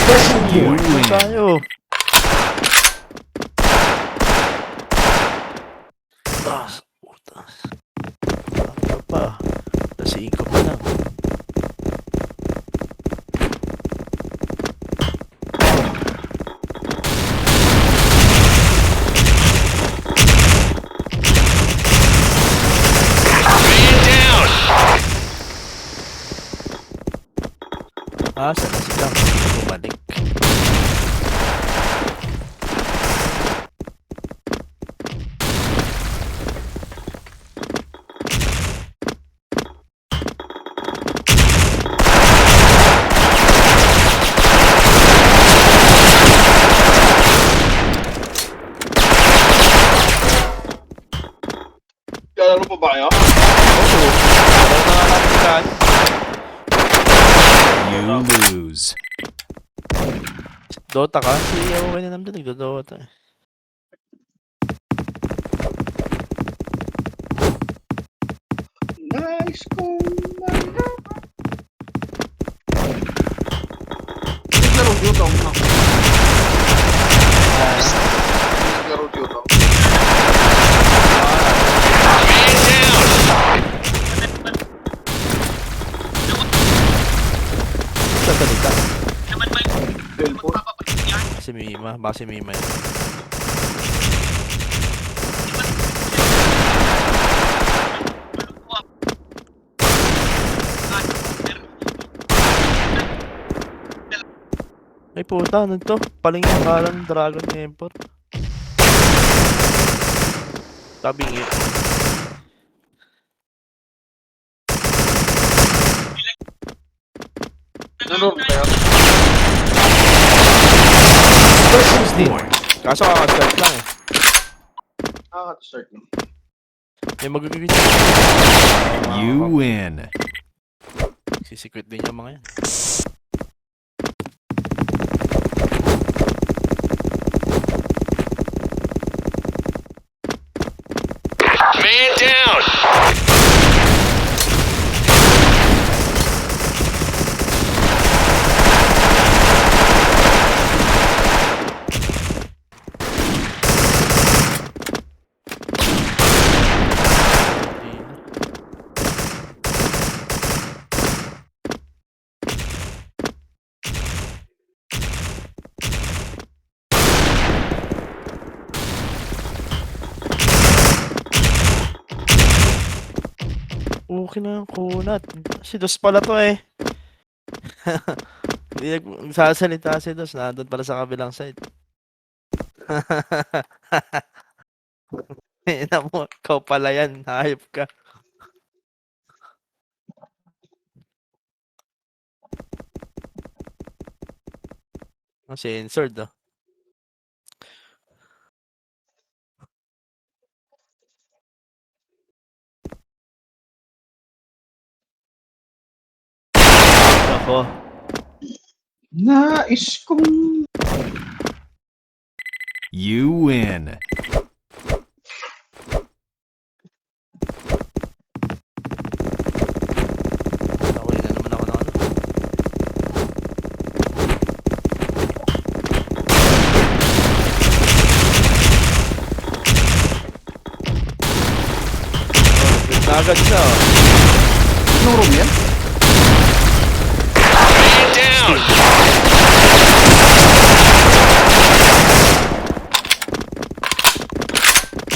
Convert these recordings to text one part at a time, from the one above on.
Uy, tayo. Putas. Ano pa? Lasiin ko pa lang. Sana silang bumalik. Lalo pa ba kayo? You lose. Dota ka? Si okay na naman nagdo-Dota eh. Nice command. Naglaro dito ako na. Naglaro dito. Sasalita. Delpo. Si Mima. Baka si Mima yun. Ay puta, ano to? Paling yung kalang Dragon Emperor. Tabingi. Ano kayo? Kaso kakastart lang eh. Start mo. May magagawin. You win. Sisikret din yung mga yan. Man down! Okay na yung kunat. Si Dos pala to eh. Hindi nagsasalita si Dos. Nandun pala sa kabilang side. Ina mo, ikaw pala yan. Hayop ka. Censored oh. Ako. Nais kong... You win. Nakuli na naman ako ng ano. Oh, agad siya oh. Anong room yan? Man down!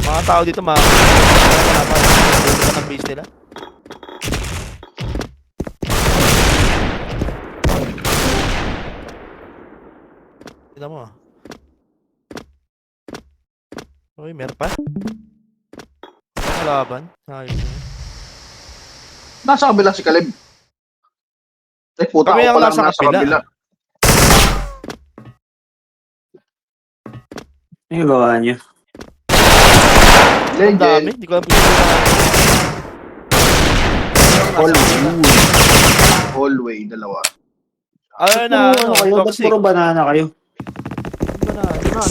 Mga tao dito ka ng base nila. Tignan mo ah. Uy, meron pa? Ang laban. Ayos na. Nasa kabila si Caleb. Eh, puta Kami ako ang pala nasa nasa kabila. kabila. Ano gawa niyo? Ang dami. Hindi ko alam kung Hallway, dalawa. ano na, Ano kayo? Ba't toxic. puro banana kayo? Banana.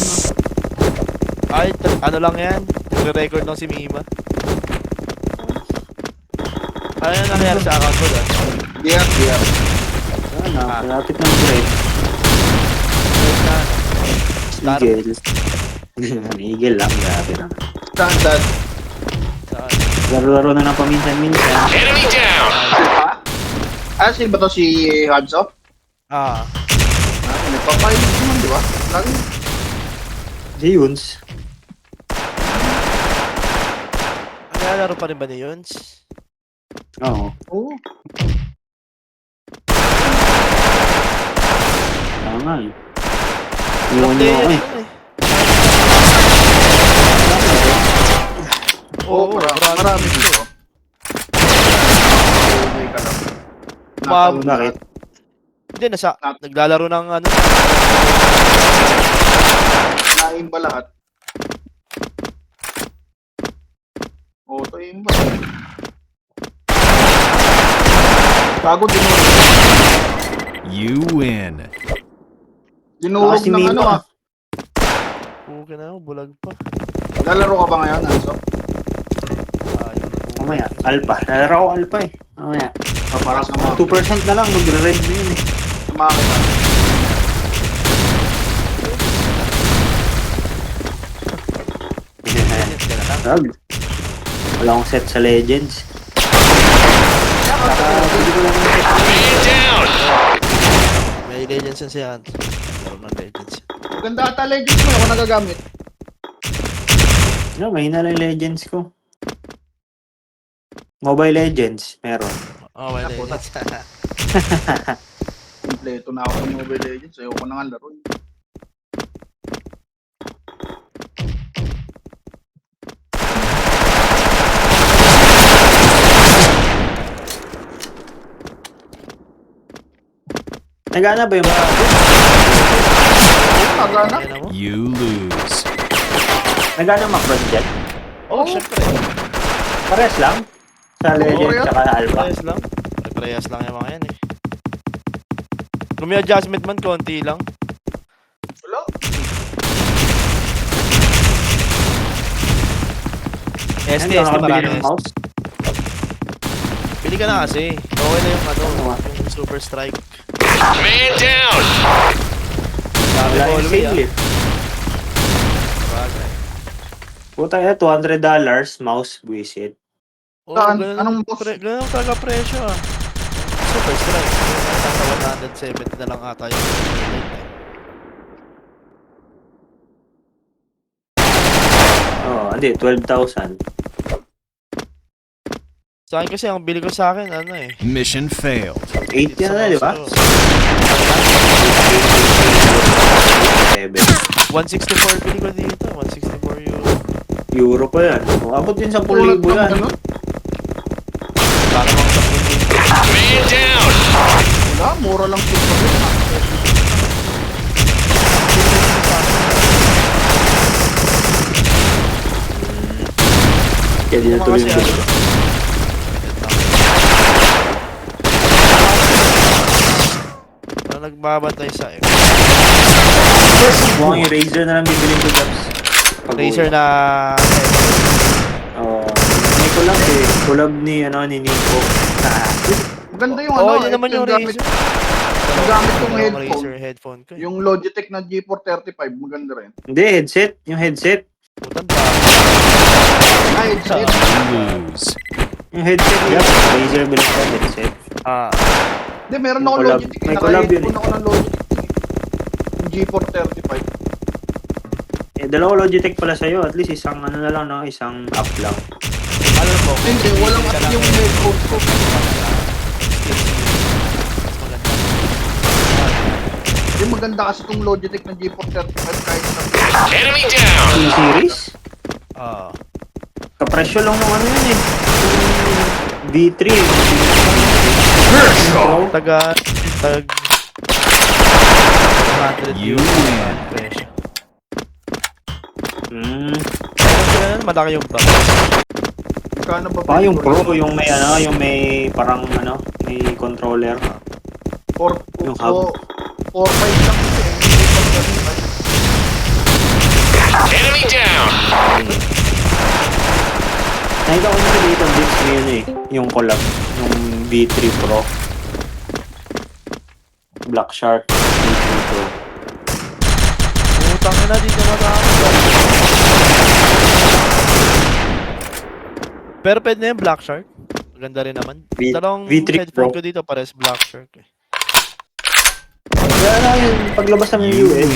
Ay, ano lang yan. Nagre-record lang si Mima. Ano na nangyari sa account ko doon? Diyan. Ano, malapit ng break. Star. Eagle. Eagle lang, grabe na. Standard. Saan? Laro-laro na ng paminsan-minsan. Enemy down. Sino ba to si Hanso? Ah, Nagpapalit naman, di ba? Lagi. Si Yuns. naglalaro pa rin ba ni Yuns? Oo. Oo. Tama eh. Iwan niyo ako eh. Oo, Oo, marami dito. Okay ka lang. Wow. Bakit? Hindi, naglalaro ng ano. Nain ba lahat? Auto-aim ba? Bago dinurog. You win. Dinurog Kasi ng may ano iba. ah. Okay na, bulag pa. Lalaro ka ba ngayon, Hanso? Ayun. Mamaya, alpha. Nalaro ko alpha eh. Mamaya. Parang Sama. 2% na lang, magre-red na yun eh. Sumakit ka. Rag. Wala akong set sa Legends. Hindi ko lang yung set. Man down. May Legends yan si Hans. Laro ng Legends. Maganda ata legends mo, ako nagagamit. No, mahina lang yung Legends ko. Mobile Legends, meron. Oh, may Ako, Legends. Kompleto na ako ng Mobile Legends. Ayoko na nga laro. Nagana ba yung mga... Nagana? Ayun mo. You lose. Nagana macron dyan? Oh, syempre. Pares lang? Sa Legends yan. tsaka Alpha? Parehas lang. Parehas lang yung mga yan eh. Kung may adjustment man, konti lang. Wala. STS Ayun, na nakabili marami. ng mouse? Pili ka na kasi. Okay na yung ano, Ano? yung Super Strike. Man down. Sabi Wala ko yung always sale eh. Bagay. Puta yan, $200 mouse buisit. Oh, Saan? ganun, Anong boss? ganun talaga presyo ah. Super Strike. Nasa 170 na lang ata yung internet eh. Oh, hindi, 12,000. Sa akin kasi, ang bili ko sa akin, ano eh. Mission failed. 80 na, di ba? 7. 164 bili ko dito. 164 euro. Euro pa yan. Oh, abot din 10,000 Tulad ng yan. ano? Para mga 10,000. Man down. Wala, mura lang super yun. Kaya di na tuloy yung Kasi bili. ano, nagbabantay sa iyo. Mukhang yung Razer na lang bibilin ko, Jobs. Razer na Oh, may collab eh. Collab ni, ni Nico. Maganda yung oh, ano. yun naman yung gamit. Razer. Yung gamit kong Yung headphone. Razer headphone ko. Yung Logitech na G435, maganda rin. Hindi, headset. Yung headset. Putan pa. Ah, headset. You lose. Yung headset niya. Razer bilang ko headset. Ah, Hindi, meron Yung ako collab. Logitech. May collab yun Naka-headphone ako ng Logitech. Yung G435. Eh, dalawa Logitech pala sa'yo. At least isang ano na lang, no? Isang app lang. ano po? Hindi, walang at yung headphone ko. Mas maganda. Hindi, maganda kasi itong Logitech na G435 kahit sa... Enemy down. Yung series? Ah, Kapresyo lang ng ano yun eh. Yung V3. tag 100 You euro win. ang presyo. Hmm. Malaki yung box. Magkano ba? Pa yung Pro, yung may yung may parang may controller. Yung hub. 4-5 lang kasi. Enemy down. Nakita ko nito dito Dix ngayon eh. Yung collab. Yung V3 Pro. Black Shark V3 Pro. Putang ina, Pero pwede na yung Black Shark. Maganda rin naman. Dalawang V3 headphone Pro. ko dito pares Black Shark eh. Kaya na yun, paglabas namin ng US,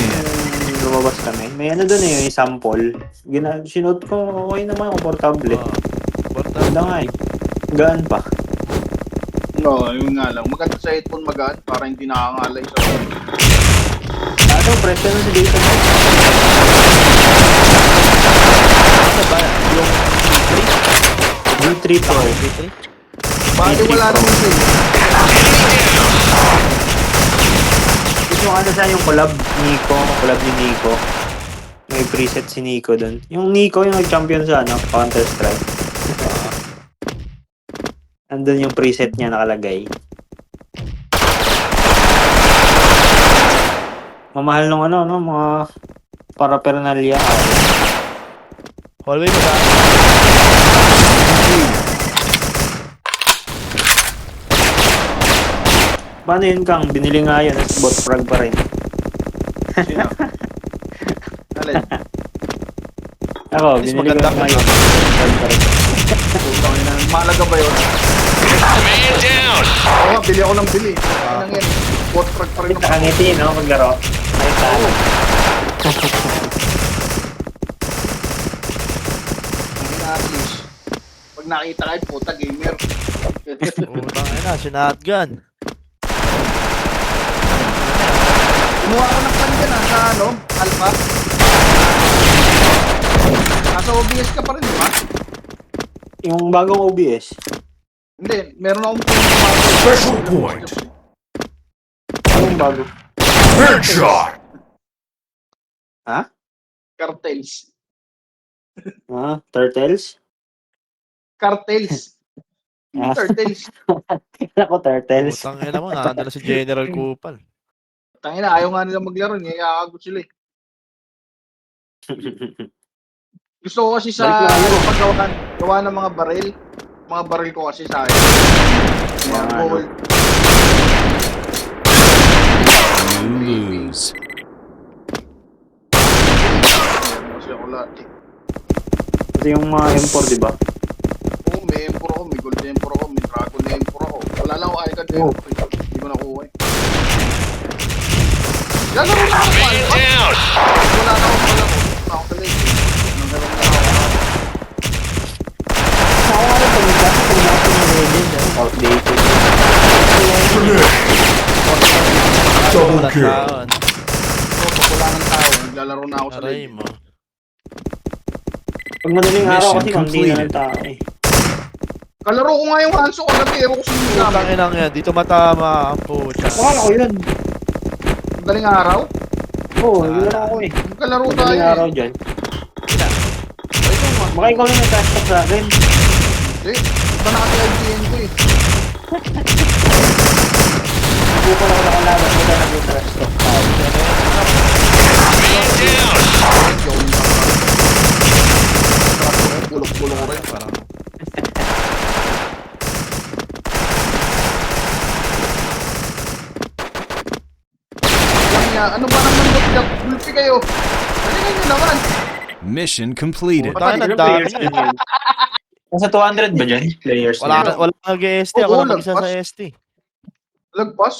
yung lumabas kami, may ano doon eh, yung sample. Sinuot ko, okay naman, komportable. Ganda nga eh. Gaan pa. Oo, yun nga lang. Maganda sa headphone magaan para hindi nakakangalay sa... Ano, presyo na si data mo? Ano ba? Yung V3 Pro. V3? Bakit wala naman sa'yo? Gusto ano sa yung collab ni Nico. May preset si Nico doon. Yung Nico yung nag-champion sa ano, Counter-Strike. Andun yung preset niya nakalagay. Mamahal nung ano, no, mga paraphernalia. Hallway mo ba? Paano yun, Kang? Binili nga yan, at bot frag pa rin. Sino? Alin? Ako, Mas binili ko maganda nga yun. Bot frag pa rin. Putang ina. Mahalaga ba yun? Man down. Oo nga, bili ako ng bili. Ano yan? Bot frag pa rin naman. Nakangiti, no, maglaro. Ay, talo. Ang ina-assist. Pag nakita kayo, puta, gamer. Utang ina, sinatgan. Kumuha ako ng pan dyan sa ano, Alpha. Nasa OBS ka pa rin, di ba? Yung bagong OBS. Hindi, meron akong Special point. Anong bago? Headshot. Ha? Cartels. Ah, Turtles? Cartels. Ah. Turtles. Ako, Turtles. Utang ina mo, nakandala si General Kupal. Tangina, ayaw nga nila maglaro. Ngayakagot sila eh. Gusto ko kasi sa gawa ng mga baril. Mga baril ko kasi sa akin. Mga Ano? gold. You lose. Kasi ako lahat eh. Ito yung mga M4, di ba? Oo, may Emperor ako, may Gold Emperor ako, may Dragon Emperor ako. Wala lang ako Icon Emperor. Hindi ko nakuha eh. Lalaro na ako, Man down. wala na akong palaro. Wala akong palaro. Nagkaroon na ako. Ako nga rin pag-isa. Pag-isa ng legend. Outdated. Double kill. Taon. So, pag wala ng tao, naglalaro na ako sa Aray legend. mo. Pag madaling araw Mission kasi konti na completed. ng tao eh. Kalaro ko nga yung Hanso, kalabiro ko sa mga Utang ina yan, dito matama ang pucha. Akala ko yun. Madaling araw. Oo, yun lang ako eh. Kalaro tayo Madaling araw eh. dyan. Ay, ito nga. Baka ikaw na nag-hashtag sa akin. Eh, iba na kasi IGN ko eh. Buko na ako nakalaban mo na nag-trash talk. Man down. Bulok-bulok ko rin. Parang Lang niya, ano ba naman bulpi kayo? Galingan nyo naman. Mission completed. Utang ina, Ilang dami players yun. na yun? Nasa 200 ba dyan? Players Wala na. na, wala nag-ST. Ako Oo, na mag-isa lagpas. sa ST. Lagpas.